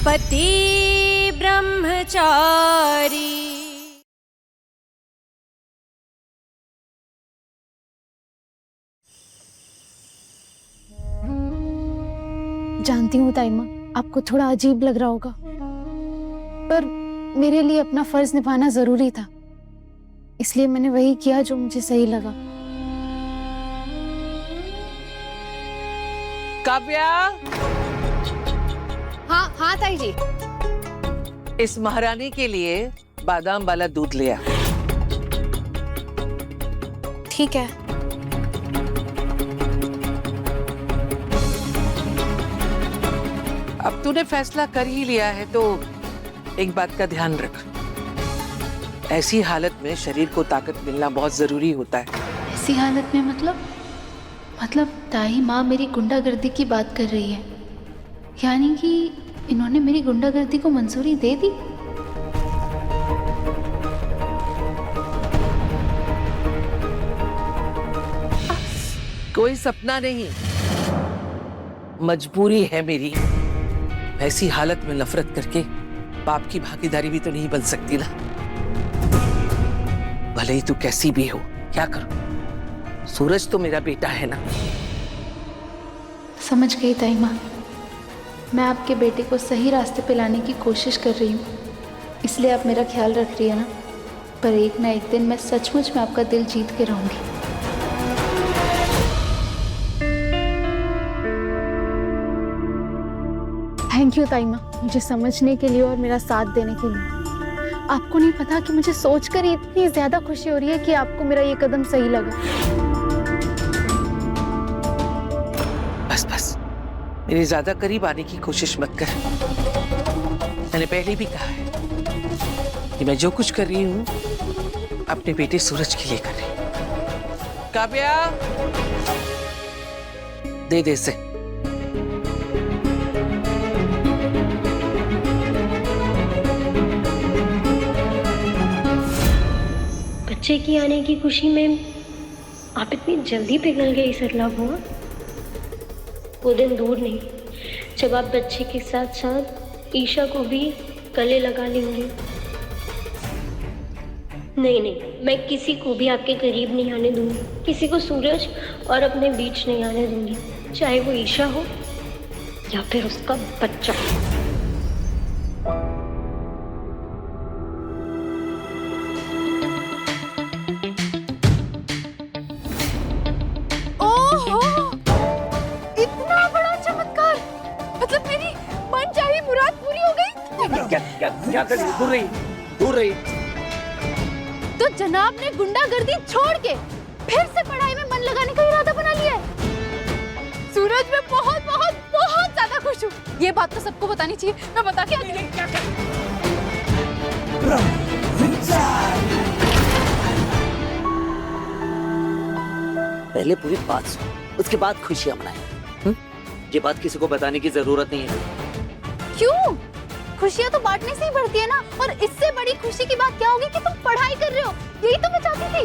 पति ब्रह्मचारी। जानती हूँ ताइमा, आपको थोड़ा अजीब लग रहा होगा, पर मेरे लिए अपना फर्ज निभाना जरूरी था, इसलिए मैंने वही किया जो मुझे सही लगा। काव्या। हाँ हाँ ताई जी। इस महारानी के लिए बादाम वाला दूध ले आ। ठीक है। अब तूने फैसला कर ही लिया है तो एक बात का ध्यान रख, ऐसी हालत में शरीर को ताकत मिलना बहुत जरूरी होता है। ऐसी हालत में मतलब ताई माँ मेरी गुंडागर्दी की बात कर रही है, यानी कि इन्होंने मेरी गुंडागर्दी को मंजूरी दे दी। कोई सपना नहीं, मजबूरी है मेरी। ऐसी हालत में नफरत करके बाप की भागीदारी भी तो नहीं बन सकती ना। भले ही तू कैसी भी हो, क्या करूं, सूरज तो मेरा बेटा है ना। समझ गई ताई माँ, मैं आपके बेटे को सही रास्ते पे लाने की कोशिश कर रही हूँ, इसलिए आप मेरा ख्याल रख रही है ना। पर एक ना एक दिन मैं सचमुच में आपका दिल जीत के रहूंगी। थैंक यू ताइमा, मुझे समझने के लिए और मेरा साथ देने के लिए। आपको नहीं पता कि मुझे सोचकर ही इतनी ज्यादा खुशी हो रही है कि आपको मेरा ये कदम सही लगा। बस बस, मेरे ज्यादा करीब आने की कोशिश मत कर। मैंने पहले भी कहा है कि मैं जो कुछ कर रही हूँ अपने बेटे सूरज के लिए कर रही हूँ। काव्या, दे दे से। बच्चे की आने की खुशी में आप इतनी जल्दी पिघल गए सरला बुआ। वो दिन दूर नहीं जब आप बच्चे के साथ साथ ईशा को भी गले लगा लेंगे। नहीं नहीं, मैं किसी को भी आपके करीब नहीं आने दूंगी, किसी को सूरज और अपने बीच नहीं आने दूंगी, चाहे वो ईशा हो या फिर उसका बच्चा। ओहो, इतना बड़ा चमत्कार! मतलब मेरी मनचाही मुराद पूरी हो गई। क्या कर रही? दूर रही, दूर रही। तो जनाब ने गुंडागर्दी छोड़ के फिर से पढ़ाई में मन लगाने का इरादा बना लिया है। सूरज, मैं बहुत बहुत बहुत ज्यादा खुश हूँ। ये बात तो सबको बतानी चाहिए। मैं बता के आती हूँ। पहले पूरी बात सुन, उसके बाद खुशियां मनाएं। ये बात किसी को बताने की जरूरत नहीं है। क्यों? खुशियां तो बांटने से ही बढ़ती है ना। और इससे बड़ी खुशी की बात क्या होगी कि तुम पढ़ाई कर रहे हो। यही तो मैं चाहती थी।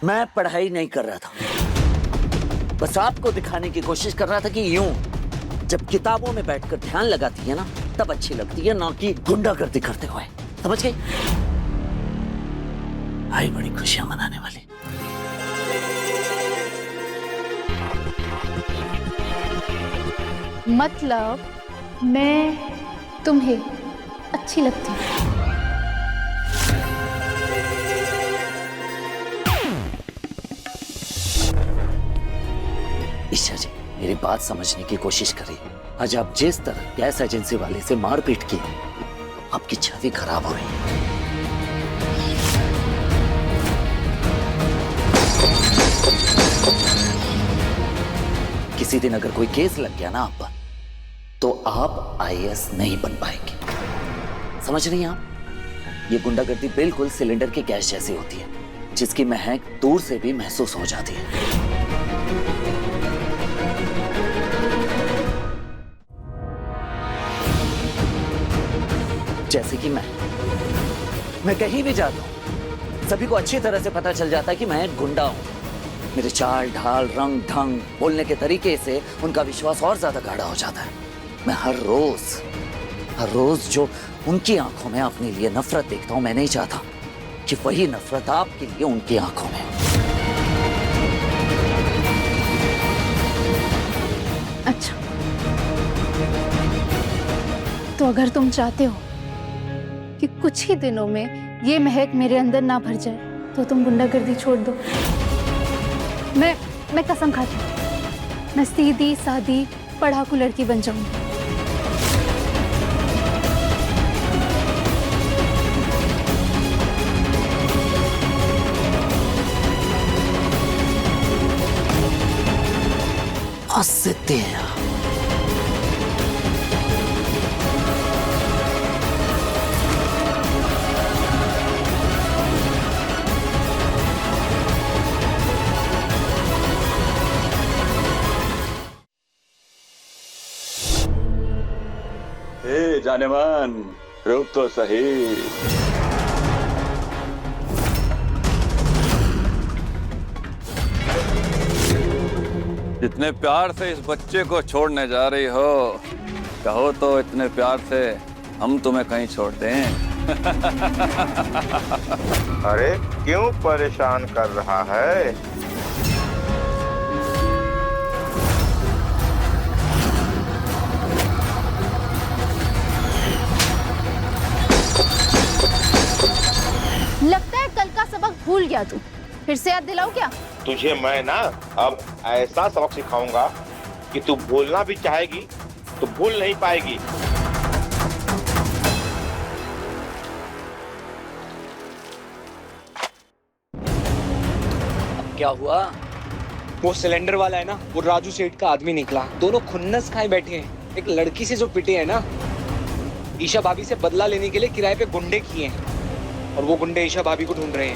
मैं पढ़ाई नहीं कर रहा था, बस आपको दिखाने की कोशिश कर रहा था कि यूं जब किताबों में बैठकर ध्यान लगाती है ना तब अच्छी लगती है, ना कि गुंडागर्दी करते हुए। समझ गई? आई बड़ी खुशियां मनाने वाली। मतलब मैं तुम्हें अच्छी लगती हूँ। ईशा जी, मेरी बात समझने की कोशिश करिए। आज आप जिस तरह गैस एजेंसी वाले से मारपीट की, आपकी छवि खराब हो रही है। किसी दिन अगर कोई केस लग गया ना आप पर, तो आप आईएएस नहीं बन पाएंगे। समझ रही हैं आप? ये गुंडागर्दी बिल्कुल सिलेंडर की गैस जैसी होती है, जिसकी महक दूर से भी महसूस हो जाती है। जैसे कि मैं कहीं भी जाता हूं सभी को अच्छी तरह से पता चल जाता है कि मैं एक गुंडा हूं। मेरे चाल ढाल, रंग ढंग, बोलने के तरीके से उनका विश्वास और ज्यादा गाढ़ा हो जाता है। मैं हर रोज जो उनकी आंखों में अपने लिए नफरत देखता हूं, मैं नहीं चाहता कि वही नफरत आपके लिए उनकी आंखों में। अच्छा, तो अगर तुम चाहते हो कि कुछ ही दिनों में ये महक मेरे अंदर ना भर जाए, तो तुम गुंडागर्दी छोड़ दो। मैं कसम खाती हूँ, मैं सीधी सादी पढ़ाकू लड़की बन जाऊंगी। हंसते हैं आप। जानेमान, रुक तो सही। इतने प्यार से इस बच्चे को छोड़ने जा रही हो, कहो तो इतने प्यार से हम तुम्हें कहीं छोड़ दें। अरे क्यों परेशान कर रहा है? लगता है कल का सबक भूल गया तू। फिर से याद दिलाऊं क्या? तुझे मैं ना अब ऐसा सबक सिखाऊंगा कि तू भूलना भी चाहेगी तो भूल नहीं पाएगी। अब क्या हुआ? वो सिलेंडर वाला है ना, वो राजू सेठ का आदमी निकला। दोनों खुन्नस खाए बैठे हैं। एक लड़की से जो पिटे हैं ना, ईशा भाभी से बदला लेने के लिए किराए पे गुंडे किए हैं, और वो गुंडे ईशा भाभी को ढूंढ रहे हैं।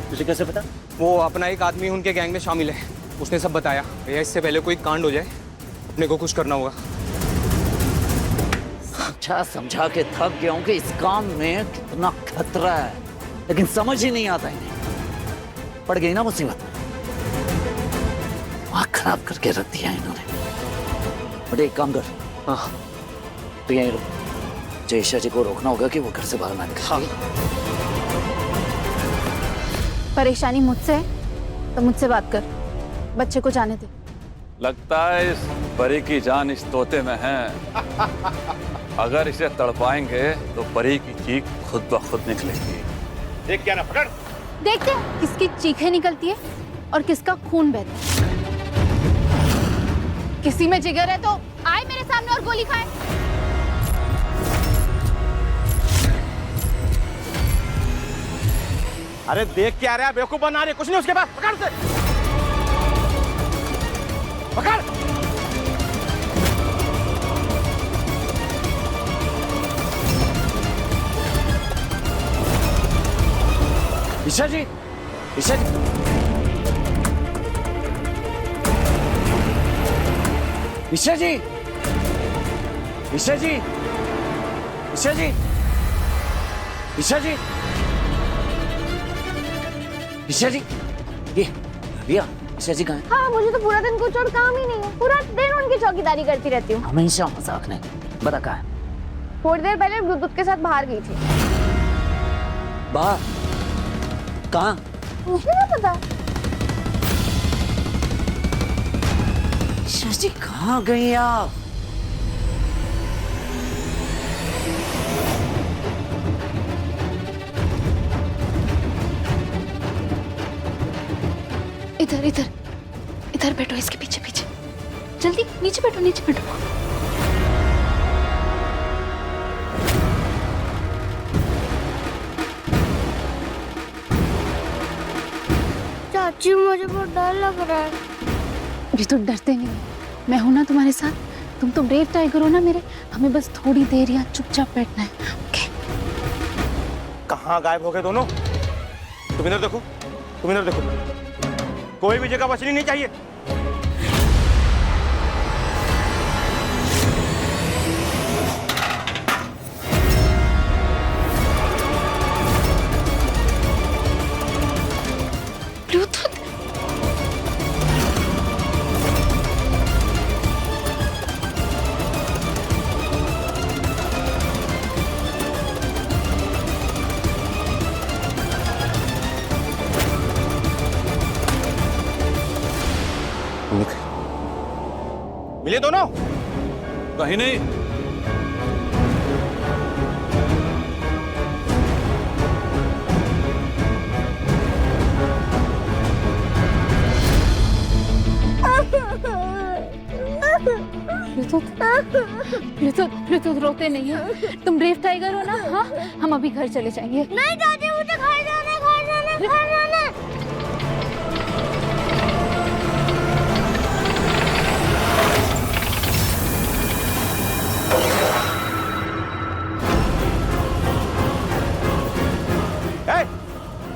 तुझे कैसे पता? वो अपना एक आदमी उनके गैंग में शामिल है, उसने सब बताया। भैया इससे पहले कोई कांड हो जाए, अपने को कुछ करना होगा। समझा समझा के थक गया हूं कि इस काम में कितना खतरा है, लेकिन समझ ही नहीं आता इन्हें। पड़ गई ना मुसीबत, आँख खराब करके रख दिया इन्होंने। बट एक काम कर, हाँ तो यहीं रुक। जयेशा जी को रोकना होगा कि वो घर से बाहर ना निकले। हाँ। परेशानी मुझसे है तो मुझसे बात कर, बच्चे को जाने दे। लगता है इस परी की जान इस तोते में है। अगर इसे तड़पाएंगे तो परी की चीख खुद ब खुद निकलेगी। देख क्या ना, पकड़। देखते हैं किसकी चीखें निकलती है और किसका खून बहता है। किसी में जिगर है तो आए मेरे सामने और गोली खाए। अरे देख क्या रहा है, बेवकूफ बना रहे, कुछ नहीं उसके पास। पकड़ से, पकड़। ईशा जी, ईशा जी, ईशा जी, ईशा जी, ईशा जी, ईशा जी, ईशा जी, ये भैया, ईशा जी कहाँ है? हाँ, मुझे तो पूरा दिन कुछ और काम ही नहीं है। पूरा दिन उनकी चौकीदारी करती रहती हूँ। हमेशा मजाक नहीं, बता कहाँ है? थोड़ी देर पहले ब्लूटूथ के साथ बाहर गई थी। बाहर? कहाँ? मुझे नहीं पता। ईशा जी कहाँ गई आप? इधर इधर इधर बैठो, इसके पीछे पीछे। जल्दी नीचे बैठो, नीचे बैठो। चाची मुझे बहुत डर लग रहा है। अभी तो डरते नहीं, मैं हूं ना तुम्हारे साथ। तुम तो ब्रेव टाइगर हो ना मेरे। हमें बस थोड़ी देर यहाँ चुपचाप बैठना है, ओके? कहाँ गायब हो गए दोनों? तुम इधर देखो, तुम इधर देखो। कोई भी जगह बचनी नहीं चाहिए। मिले दोनों? कहीं नहीं। ब्लूटूथ रोते नहीं है। तुम ब्रेव टाइगर हो ना? हाँ, हम अभी घर चले जाएंगे। नहीं दादी, मुझे घर जाना, घर जाना, घर जाना।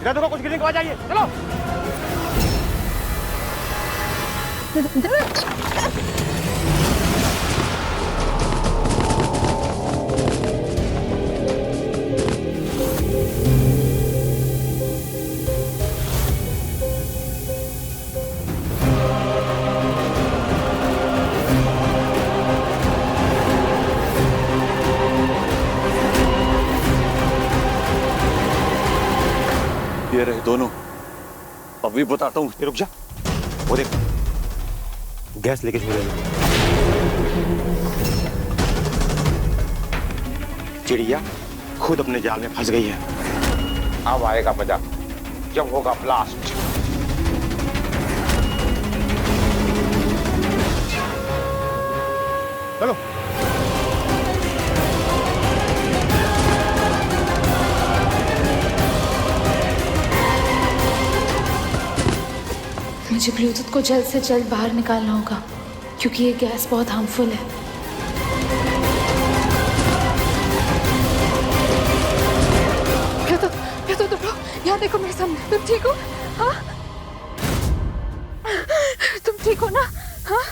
इधर देखो, कुछ गिरने की आवाज आई है। चलो। ये रहे दोनों। अभी बताता हूँ। रुक जा, वो देख, गैस लेके छोड़ रहे। चिड़िया खुद अपने जाल में फंस गई है। अब आएगा मजा जब होगा ब्लास्ट। चलो। मुझे ब्लूटूथ को जल्द से जल्द बाहर निकालना होगा क्योंकि ये गैस बहुत हार्मफुल है। ब्लूटूथ उठो, यहाँ देखो मेरे सामने। तुम ठीक हो? हाँ, तुम ठीक हो ना? हाँ,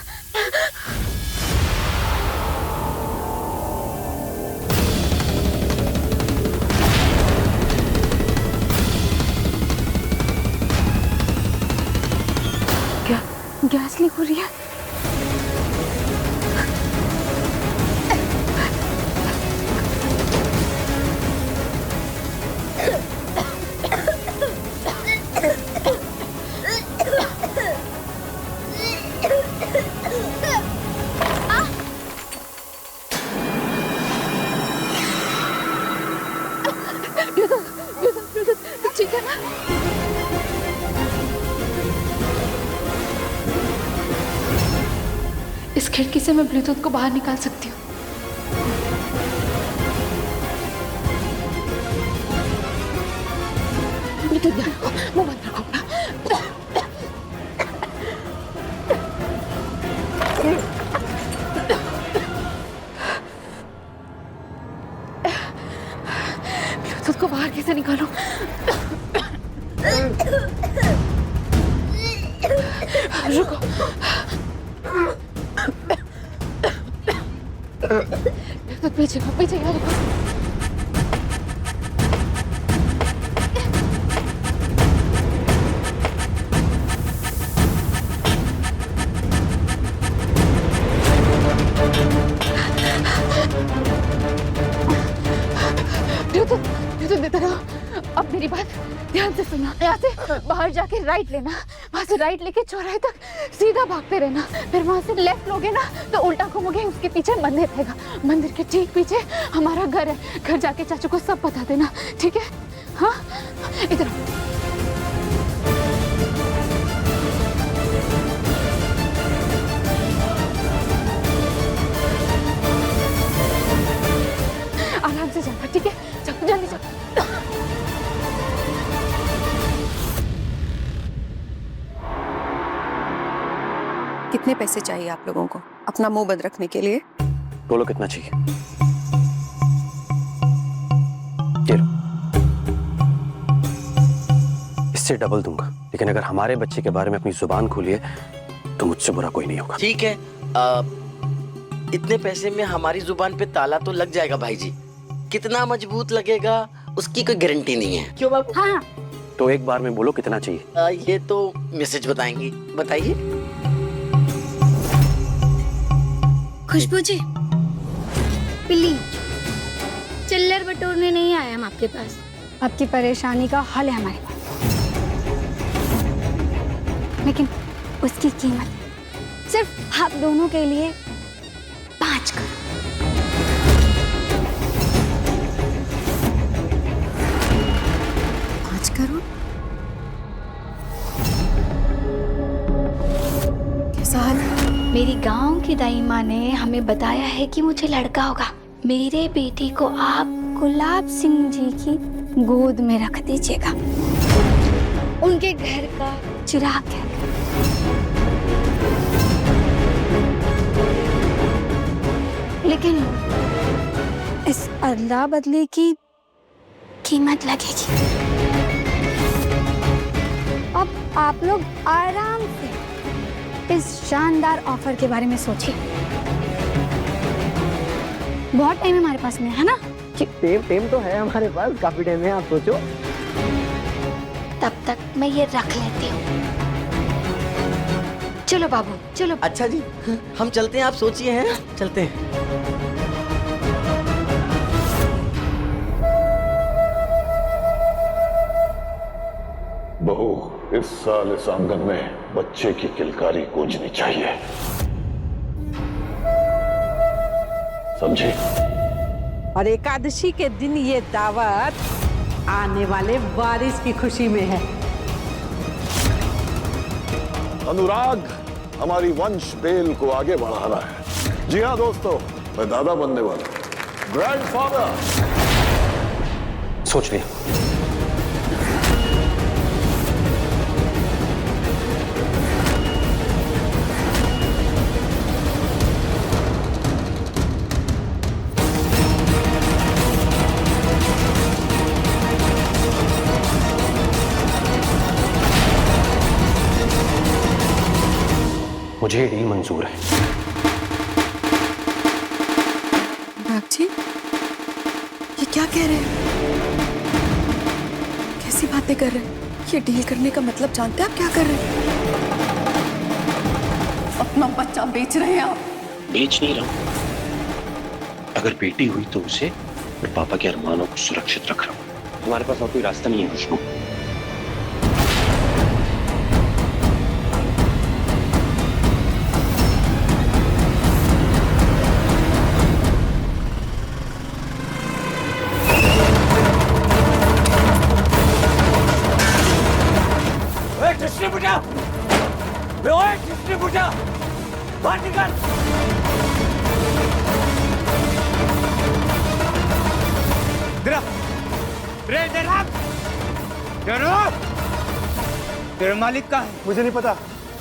गैस लीक हो रही है। ठीक है ना? इस खिड़की से मैं ब्लूटूथ को बाहर निकाल सकती हूँ। ब्लूटूथ रखो, मुंह बंद रखो अपना। ब्लूटूथ को बाहर कैसे निकालूं? रुको। तो पीछे को, पीछे यार रुको। ब्लूटूथ देते रहो। अब मेरी बात ध्यान से सुनना। यहाँ से बाहर जाके राइट लेना, वहाँ से राइट लेके चौराहे तक सीधा भागते रहना। फिर वहाँ से लेफ्ट लोगे ना तो उल्टा घूमोगे, उसके पीछे मंदिर रहेगा। मंदिर के ठीक पीछे हमारा घर है। घर जाके चाचू को सब बता देना, ठीक है? हाँ, इधर आराम से जाना, ठीक है? चलो जल्दी चलो। कितने पैसे चाहिए आप लोगों को अपना मुंह बंद रखने के लिए? बोलो कितना चाहिए? ये लो, इससे डबल दूंगा, लेकिन अगर हमारे बच्चे के बारे में अपनी जुबान खोली है तो मुझसे बुरा कोई नहीं होगा। ठीक है, इतने पैसे में हमारी जुबान पे ताला तो लग जाएगा भाई जी। कितना मजबूत लगेगा उसकी कोई गारंटी नहीं है, क्यों बाबू? हाँ, तो एक बार में बोलो कितना चाहिए? ये तो मैसेज बताएंगी, बताइए। खुशबू जी, प्लीज चिल्लर बटोरने नहीं आए हम आपके पास। आपकी परेशानी का हल है हमारे पास, लेकिन उसकी कीमत सिर्फ आप दोनों के लिए आज करो। आज करो? कैसा हाल है? मेरी गांव की दाई माँ ने हमें बताया है कि मुझे लड़का होगा। मेरे बेटे को आप गुलाब सिंह जी की गोद में रख दीजिएगा। उनके घर का चिराग है। लेकिन इस अदला बदली की कीमत लगेगी। अब आप लोग आराम से इस शानदार ऑफर के बारे में सोचिए। बहुत टाइम है हमारे पास में, है ना? टेम तो है हमारे पास, काफी टाइम है, आप सोचो। तब तक मैं ये रख लेती हूँ। चलो बाबू, चलो। अच्छा जी, हम चलते हैं, आप सोचिए। हैं, चलते हैं। बहू, इस साल इस आंगन में बच्चे की किलकारी गूंजनी चाहिए, समझे? और एकादशी के दिन ये दावत आने वाले बारिश की खुशी में है। अनुराग, हमारी वंश बेल को आगे बढ़ाना है। जी हाँ दोस्तों, मैं दादा बनने वाला हूं, ग्रैंडफादर। सोच लिया। मुझे डील मंजूर है। बाप जी, ये क्या कह रहे हैं? कैसी बातें कर रहे हैं? ये डील करने का मतलब जानते हैं आप क्या कर रहे हैं? अपना बच्चा बेच रहे हैं आप। बेच नहीं रहा हूं। अगर बेटी हुई तो उसे और पापा के अरमानों को सुरक्षित रख रहा हूं। हमारे पास और कोई रास्ता नहीं है खुशबू। बाहर निकल। तेरे मालिक का है? मुझे नहीं पता,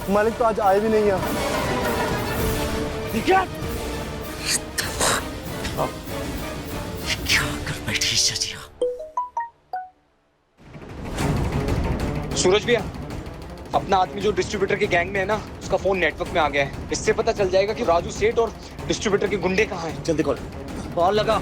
मालिक तो आज आए भी नहीं है। क्या कर बैठी सजिया? सूरज भैया, अपना आदमी जो डिस्ट्रीब्यूटर के गैंग में है ना, उसका फोन नेटवर्क में आ गया है। इससे पता चल जाएगा कि राजू सेठ और डिस्ट्रीब्यूटर के गुंडे कहाँ हैं। जल्दी कॉल। कॉल लगा।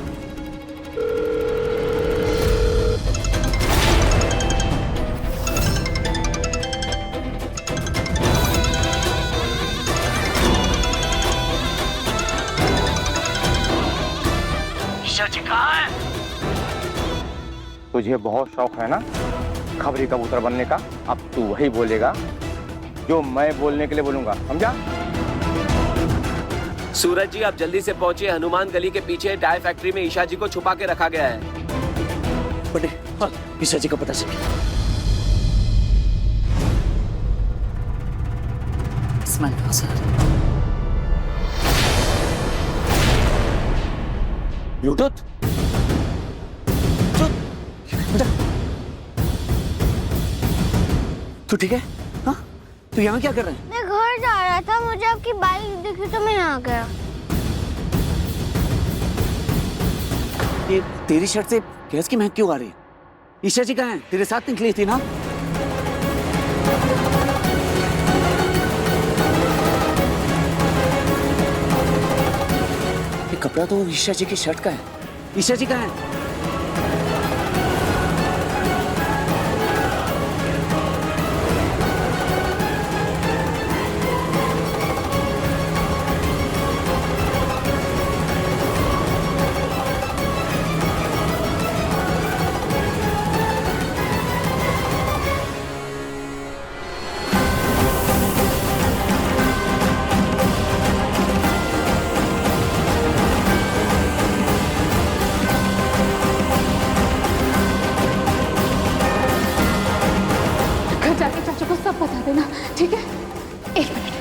ईशा जी कहाँ है? तुझे बहुत शौक है ना खबरी कबूतर बनने का। अब तू वही बोलेगा जो मैं बोलने के लिए बोलूंगा, समझा? सूरज जी, आप जल्दी से पहुंचिए। हनुमान गली के पीछे टायर फैक्ट्री में ईशा जी को छुपा के रखा गया है। बड़े, हाँ, ईशा जी का पता चल गया। ब्लूटूथ? तू ठीक है? हाँ? तू यहाँ क्या कर रहा है? मैं घर जा रहा था, मुझे आपकी बाइक दिखी तो मैं यहाँ गया। ये तेरी शर्ट से गैस की महक क्यों आ रही है? ईशा जी कहाँ हैं? तेरे साथ निकली थी ना? ये कपड़ा तो ईशा जी की शर्ट का है। ईशा जी कहाँ हैं? देना, ठीक है? एक मिनट,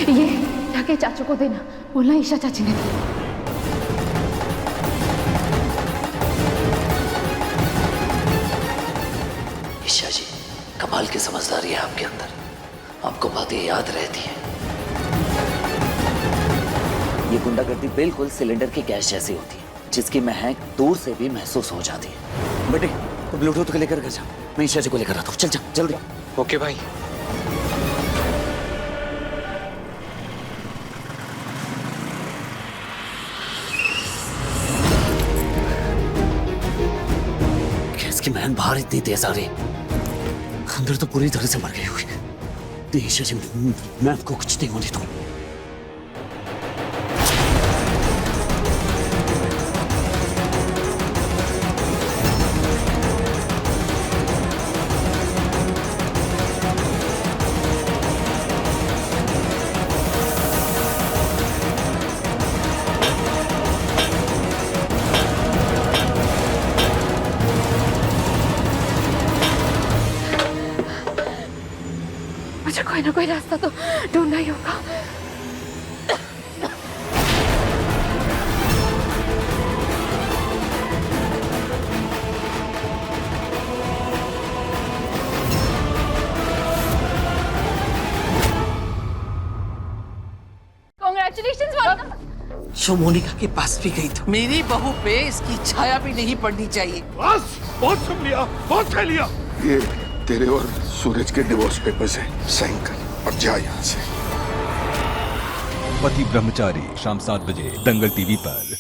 ये जाके चाचू को देना, बोलना ईशा चाची ने दी। ईशा जी, कमाल की समझदारी है आपके अंदर, आपको बातें याद रहती हैं। ये गुंडागर्दी बिल्कुल सिलेंडर की गैस जैसी होती है, जिसकी महक दूर से भी महसूस हो जाती है। बेटे, तो ब्लूटूथ को लेकर जा, मैं ईशा जी को लेकर आता हूँ। चल चल जल्दी। ओके भाई। गैस की महक बाहर इतनी तेज आ रही, अंदर तो पूरी तरह से मर गई हुई। ईशा जी, मैं आपको कुछ नहीं होने दूंगा। मुझे कोई ना कोई रास्ता तो ढूंढना ही होगा। Congratulations, जो मोनिका के पास भी गई तो मेरी बहू पे इसकी छाया भी नहीं पड़नी चाहिए। बस बहुत सुन लिया, बहुत कह लिया। ये तेरे और सूरज के डिवोर्स पेपर्स हैं, साइन कर और जा यहाँ से। पति ब्रह्मचारी शाम 7 बजे दंगल टीवी पर।